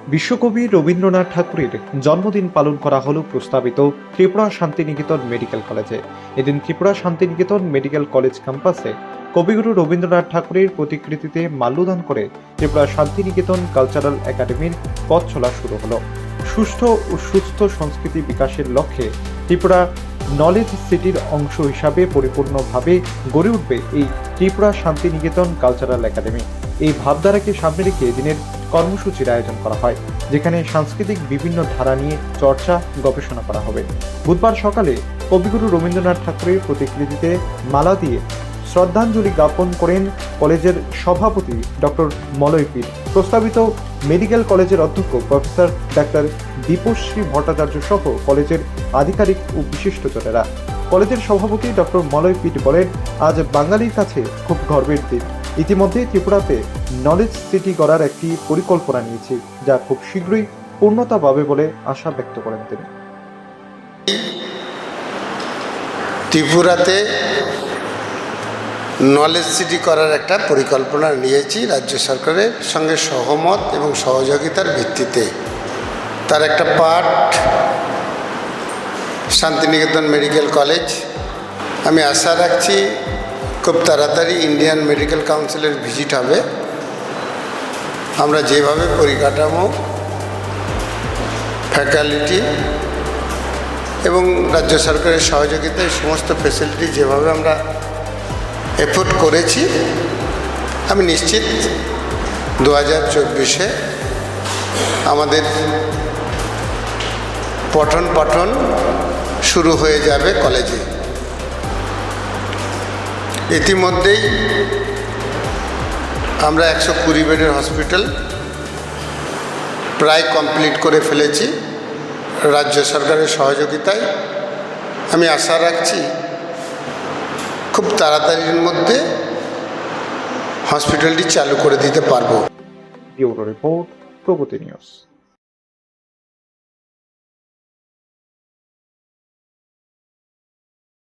বিশ্বকবি রবীন্দ্রনাথ ঠাকুরের জন্মদিন পালন করা হলো প্রস্তাবিত ত্রিপুরা শান্তিনিকেতন মেডিকেল কলেজে। এদিন ত্রিপুরা শান্তিনিকেতন মেডিকেল কলেজ ক্যাম্পাসে কবিগুরু রবীন্দ্রনাথ ঠাকুরের প্রতিকৃতিতে মাল্যদান করে ত্রিপুরা শান্তিনিকেতন কালচারাল একাডেমির পথ চলা শুরু হলো। সুষ্ঠু ও সুস্থ সংস্কৃতি বিকাশের লক্ষ্যে ত্রিপুরা নলেজ সিটির অংশ হিসাবে পরিপূর্ণভাবে গড়ে উঠবে এই ত্রিপুরা শান্তিনিকেতন কালচারাল একাডেমি। এই ভাবধারাকে সামনে রেখে এদিনের কর্মসূচির আয়োজন করা হয়, যেখানে সাংস্কৃতিক বিভিন্ন ধারা নিয়ে চর্চা গবেষণা করা হবে। বুধবার সকালে কবিগুরু রবীন্দ্রনাথ ঠাকুরের প্রতিকৃতিতে মালা দিয়ে শ্রদ্ধাঞ্জলি জ্ঞাপন করেন কলেজের সভাপতি ডক্টর মলয় পিট। প্রস্তাবিত মেডিকেল কলেজের অধ্যক্ষ প্রফেসর ডাক্তার দীপশ্রী ভট্টাচার্য সহ কলেজের আধিকারিক ও বিশিষ্টজনেরা। কলেজের সভাপতি ডক্টর মলয় পিট বলেন, আজ বাঙালির কাছে খুব গর্বের দিন। ইতিমধ্যে ত্রিপুরাতে নলেজ সিটি গড়ার একটি পরিকল্পনা নিয়েছি, যা খুব শীঘ্রই পূর্ণতা পাবে বলে আশা ব্যক্ত করেন তিনি। ত্রিপুরাতে নলেজ সিটি করার একটা পরিকল্পনা নিয়েছি রাজ্য সরকারের সঙ্গে সহমত এবং সহযোগিতার ভিত্তিতে। তার একটা পার্ট শান্তিনিকেতন মেডিকেল কলেজ। আমি আশা রাখছি খুব তাড়াতাড়ি ইন্ডিয়ান মেডিকেল কাউন্সিলের ভিজিট হবে। আমরা যেভাবে পরিকাঠামো, ফ্যাকাল্টি এবং রাজ্য সরকারের সহযোগিতায় সমস্ত ফেসিলিটি যেভাবে আমরা এফোর্ট করেছি, আমি নিশ্চিত 2024-এ আমাদের পঠন পাঠন শুরু হয়ে যাবে কলেজে। ইতিমধ্যেই আমরা 120 বেডের হসপিটাল প্রায় কমপ্লিট করে ফেলেছি রাজ্য সরকারের সহযোগিতায়। আমি আশা রাখছি খুব তাড়াতাড়ির মধ্যে হসপিটালটি চালু করে দিতে পারবো। ব্যুরো রিপোর্ট, প্রগতি নিউজ।